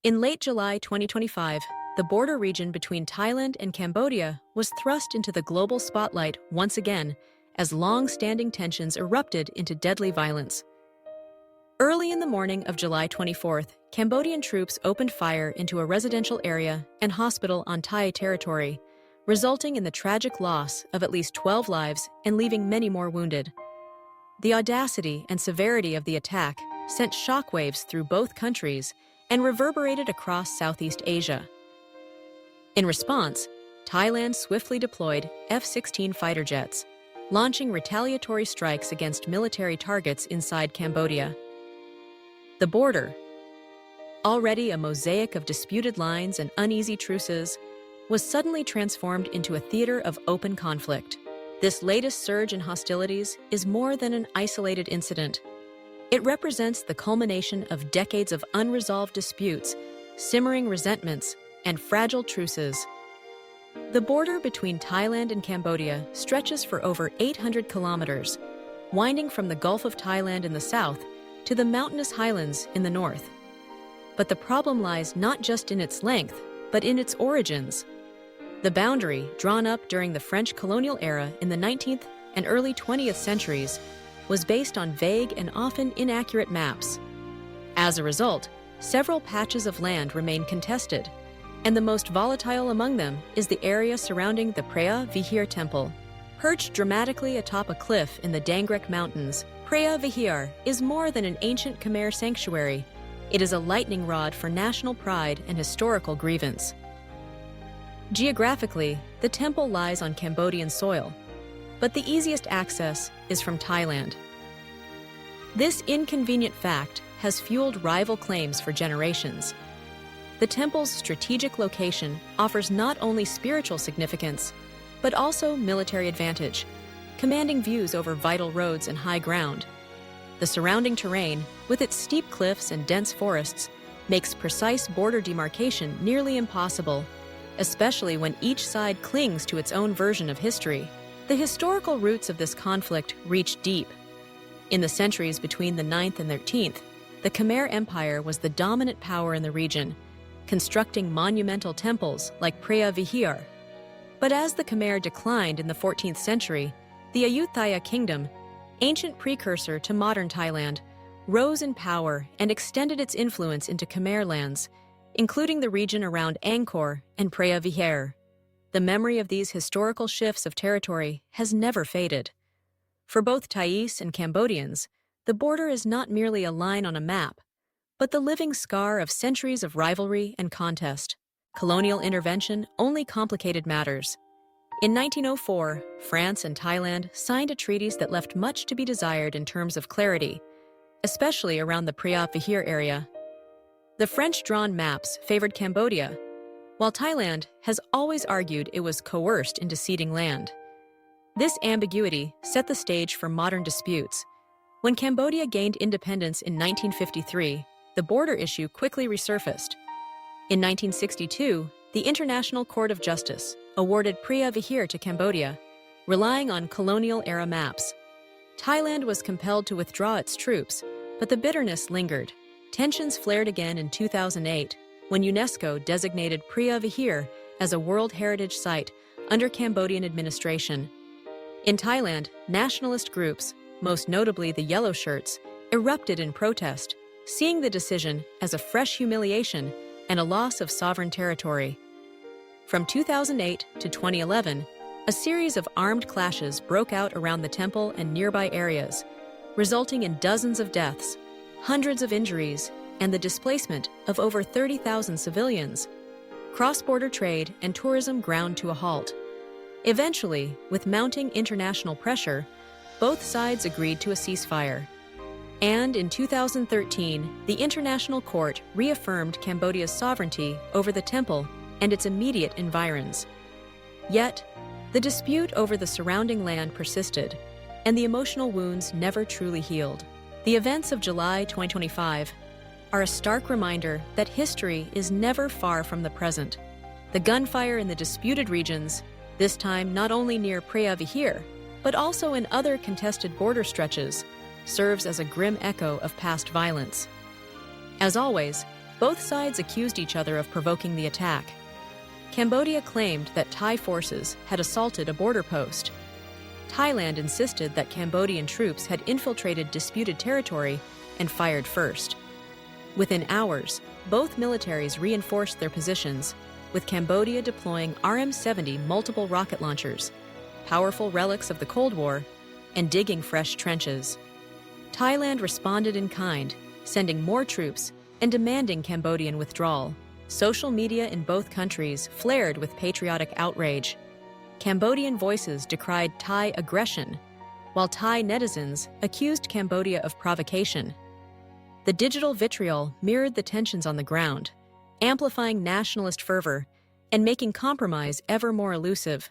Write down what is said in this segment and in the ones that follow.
In late July 2025, the border region between Thailand and Cambodia was thrust into the global spotlight once again as long-standing tensions erupted into deadly violence. Early in the morning of July 24th, Cambodian troops opened fire into a residential area and hospital on Thai territory, resulting in the tragic loss of at least 12 lives and leaving many more wounded. The audacity and severity of the attack sent shockwaves through both countries and reverberated across Southeast Asia. In response, Thailand swiftly deployed F-16 fighter jets, launching retaliatory strikes against military targets inside Cambodia. The border, already a mosaic of disputed lines and uneasy truces, was suddenly transformed into a theater of open conflict. This latest surge in hostilities is more than an isolated incident. It represents the culmination of decades of unresolved disputes, simmering resentments, and fragile truces. The border between Thailand and Cambodia stretches for over 800 kilometers, winding from the Gulf of Thailand in the south to the mountainous highlands in the north. But the problem lies not just in its length, but in its origins. The boundary, drawn up during the French colonial era in the 19th and early 20th centuries, was based on vague and often inaccurate maps. As a result, several patches of land remain contested, and the most volatile among them is the area surrounding the Preah Vihear Temple. Perched dramatically atop a cliff in the Dangrek Mountains, Preah Vihear is more than an ancient Khmer sanctuary. It is a lightning rod for national pride and historical grievance. Geographically, the temple lies on Cambodian soil, but the easiest access is from Thailand. This inconvenient fact has fueled rival claims for generations. The temple's strategic location offers not only spiritual significance, but also military advantage, commanding views over vital roads and high ground. The surrounding terrain, with its steep cliffs and dense forests, makes precise border demarcation nearly impossible, especially when each side clings to its own version of history. The historical roots of this conflict reach deep. In the centuries between the 9th and 13th, the Khmer Empire was the dominant power in the region, constructing monumental temples like Preah Vihear. But as the Khmer declined in the 14th century, the Ayutthaya Kingdom, ancient precursor to modern Thailand, rose in power and extended its influence into Khmer lands, including the region around Angkor and Preah Vihear. The memory of these historical shifts of territory has never faded. For both Thais and Cambodians, the border is not merely a line on a map, but the living scar of centuries of rivalry and contest. Colonial intervention only complicated matters. In 1904, France and Thailand signed a treaty that left much to be desired in terms of clarity, especially around the Preah Vihear area. The French-drawn maps favored Cambodia, while Thailand has always argued it was coerced into ceding land. This ambiguity set the stage for modern disputes. When Cambodia gained independence in 1953, the border issue quickly resurfaced. In 1962, the International Court of Justice awarded Preah Vihear to Cambodia, relying on colonial-era maps. Thailand was compelled to withdraw its troops, but the bitterness lingered. Tensions flared again in 2008, when UNESCO designated Preah Vihear as a World Heritage Site under Cambodian administration. In Thailand, nationalist groups, most notably the Yellow Shirts, erupted in protest, seeing the decision as a fresh humiliation and a loss of sovereign territory. From 2008 to 2011, a series of armed clashes broke out around the temple and nearby areas, resulting in dozens of deaths, hundreds of injuries, and the displacement of over 30,000 civilians. Cross-border trade and tourism ground to a halt. Eventually, with mounting international pressure, both sides agreed to a ceasefire. And in 2013, the International Court reaffirmed Cambodia's sovereignty over the temple and its immediate environs. Yet, the dispute over the surrounding land persisted, and the emotional wounds never truly healed. The events of July 2025 are a stark reminder that history is never far from the present. The gunfire in the disputed regions, this time not only near Preah Vihear, but also in other contested border stretches, serves as a grim echo of past violence. As always, Both sides accused each other of provoking the attack. Cambodia claimed that Thai forces had assaulted a border post. Thailand insisted that Cambodian troops had infiltrated disputed territory and fired first. Within hours, both militaries reinforced their positions, with Cambodia deploying RM-70 multiple rocket launchers, powerful relics of the Cold War, and digging fresh trenches. Thailand responded in kind, sending more troops and demanding Cambodian withdrawal. Social media in both countries flared with patriotic outrage. Cambodian voices decried Thai aggression, while Thai netizens accused Cambodia of provocation. The digital vitriol mirrored the tensions on the ground, amplifying nationalist fervor and making compromise ever more elusive.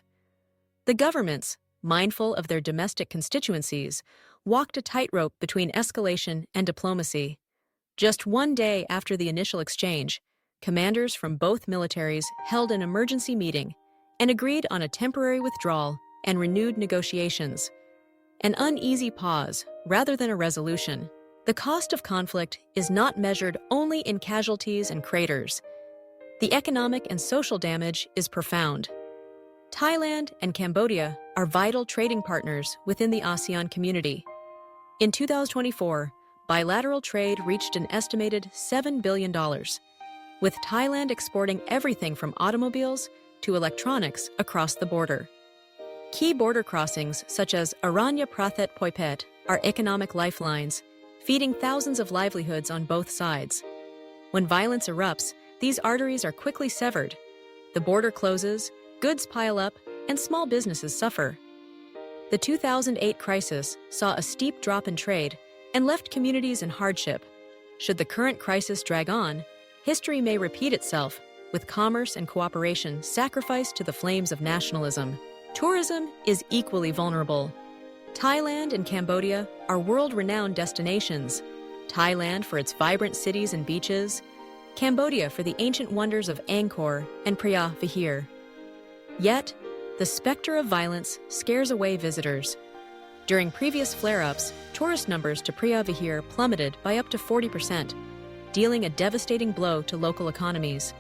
The governments, mindful of their domestic constituencies, walked a tightrope between escalation and diplomacy. Just one day after the initial exchange, commanders from both militaries held an emergency meeting and agreed on a temporary withdrawal and renewed negotiations. An uneasy pause rather than a resolution. The cost of conflict is not measured only in casualties and craters. The economic and social damage is profound. Thailand and Cambodia are vital trading partners within the ASEAN community. In 2024, bilateral trade reached an estimated $7 billion, with Thailand exporting everything from automobiles to electronics across the border. Key border crossings such as Aranya Prathet Poipet are economic lifelines, feeding thousands of livelihoods on both sides. When violence erupts, these arteries are quickly severed. The border closes, goods pile up, and small businesses suffer. The 2008 crisis saw a steep drop in trade and left communities in hardship. Should the current crisis drag on, history may repeat itself, with commerce and cooperation sacrificed to the flames of nationalism. Tourism is equally vulnerable. Thailand and Cambodia are world-renowned destinations. Thailand for its vibrant cities and beaches, Cambodia for the ancient wonders of Angkor and Preah Vihear. Yet, the specter of violence scares away visitors. During previous flare-ups, tourist numbers to Preah Vihear plummeted by up to 40%, dealing a devastating blow to local economies.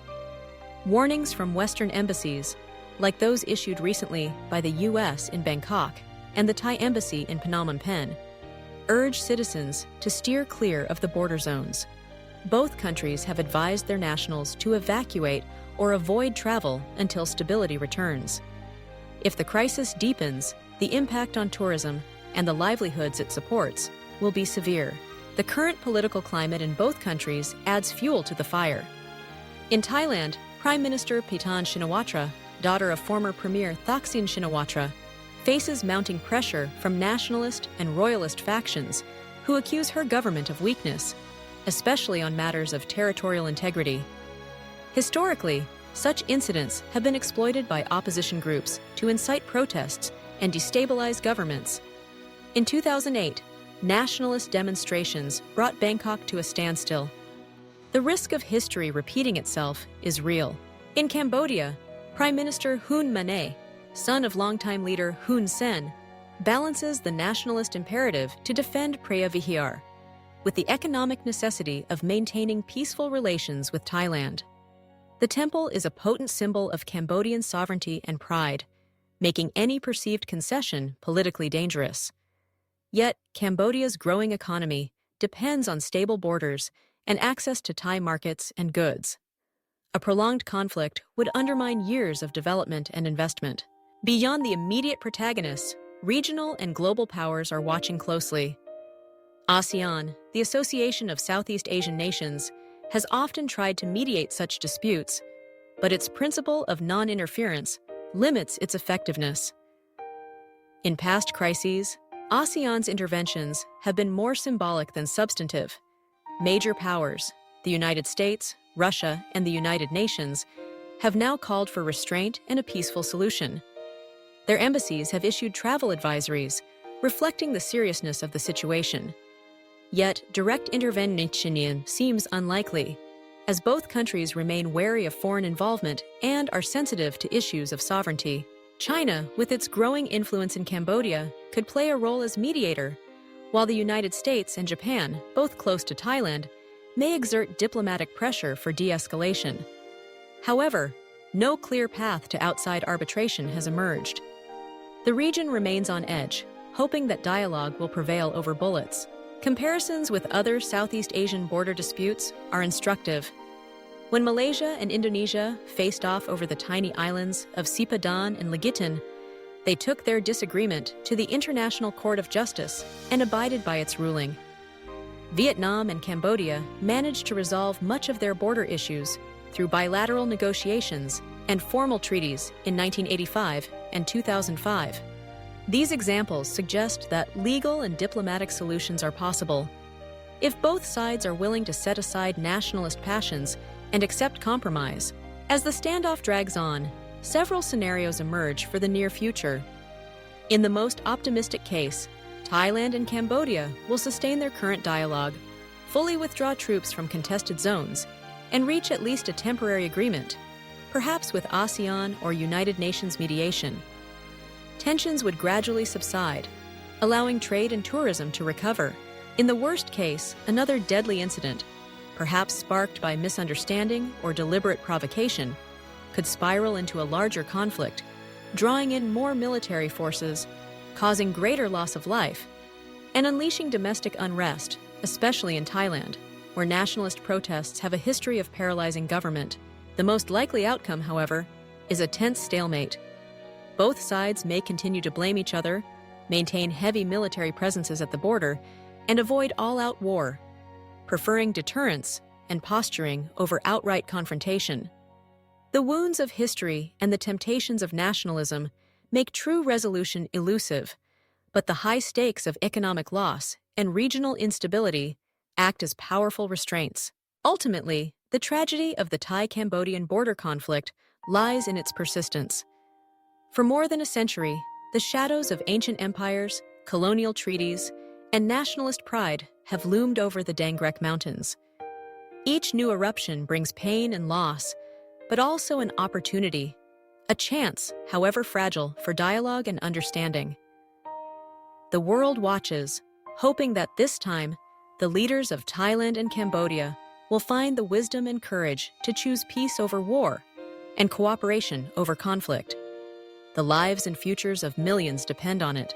Warnings from Western embassies, like those issued recently by the U.S. in Bangkok and the Thai embassy in Phnom Penh, urge citizens to steer clear of the border zones. Both countries have advised their nationals to evacuate or avoid travel until stability returns. If the crisis deepens, the impact on tourism and the livelihoods it supports will be severe. The current political climate in both countries adds fuel to the fire. In Thailand, Prime Minister Paetongtarn Shinawatra, daughter of former Premier Thaksin Shinawatra, faces mounting pressure from nationalist and royalist factions who accuse her government of weakness, especially on matters of territorial integrity. Historically, such incidents have been exploited by opposition groups to incite protests and destabilize governments. In 2008, nationalist demonstrations brought Bangkok to a standstill. The risk of history repeating itself is real. In Cambodia, Prime Minister Hun Manet, son of longtime leader Hun Sen, balances the nationalist imperative to defend Preah Vihear with the economic necessity of maintaining peaceful relations with Thailand. The temple is a potent symbol of Cambodian sovereignty and pride, making any perceived concession politically dangerous. Yet, Cambodia's growing economy depends on stable borders and access to Thai markets and goods. A prolonged conflict would undermine years of development and investment. Beyond the immediate protagonists, regional and global powers are watching closely. ASEAN, the Association of Southeast Asian Nations, has often tried to mediate such disputes, but its principle of non-interference limits its effectiveness. In past crises, ASEAN's interventions have been more symbolic than substantive. Major powers, the United States, Russia, and the United Nations, have now called for restraint and a peaceful solution. Their embassies have issued travel advisories, reflecting the seriousness of the situation. Yet, direct intervention seems unlikely, as both countries remain wary of foreign involvement and are sensitive to issues of sovereignty. China, with its growing influence in Cambodia, could play a role as mediator, while the United States and Japan, both close to Thailand, may exert diplomatic pressure for de-escalation. However, no clear path to outside arbitration has emerged. The region remains on edge, hoping that dialogue will prevail over bullets. Comparisons with other Southeast Asian border disputes are instructive. When Malaysia and Indonesia faced off over the tiny islands of Sipadan and Legitan, they took their disagreement to the International Court of Justice and abided by its ruling. Vietnam and Cambodia managed to resolve much of their border issues through bilateral negotiations and formal treaties in 1985 and 2005. These examples suggest that legal and diplomatic solutions are possible if both sides are willing to set aside nationalist passions and accept compromise. As the standoff drags on, several scenarios emerge for the near future. In the most optimistic case, Thailand and Cambodia will sustain their current dialogue, fully withdraw troops from contested zones, and reach at least a temporary agreement, perhaps with ASEAN or United Nations mediation. Tensions would gradually subside, allowing trade and tourism to recover. In the worst case, another deadly incident, perhaps sparked by misunderstanding or deliberate provocation, could spiral into a larger conflict, drawing in more military forces, causing greater loss of life, and unleashing domestic unrest, especially in Thailand, where nationalist protests have a history of paralyzing government. The most likely outcome, however, is a tense stalemate. Both sides may continue to blame each other, maintain heavy military presences at the border, and avoid all-out war, preferring deterrence and posturing over outright confrontation. The wounds of history and the temptations of nationalism make true resolution elusive, but the high stakes of economic loss and regional instability act as powerful restraints. Ultimately, the tragedy of the Thai-Cambodian border conflict lies in its persistence. For more than a century, the shadows of ancient empires, colonial treaties, and nationalist pride have loomed over the Dangrek Mountains. Each new eruption brings pain and loss, but also an opportunity, a chance, however fragile, for dialogue and understanding. The world watches, hoping that this time, the leaders of Thailand and Cambodia will find the wisdom and courage to choose peace over war and cooperation over conflict. The lives and futures of millions depend on it.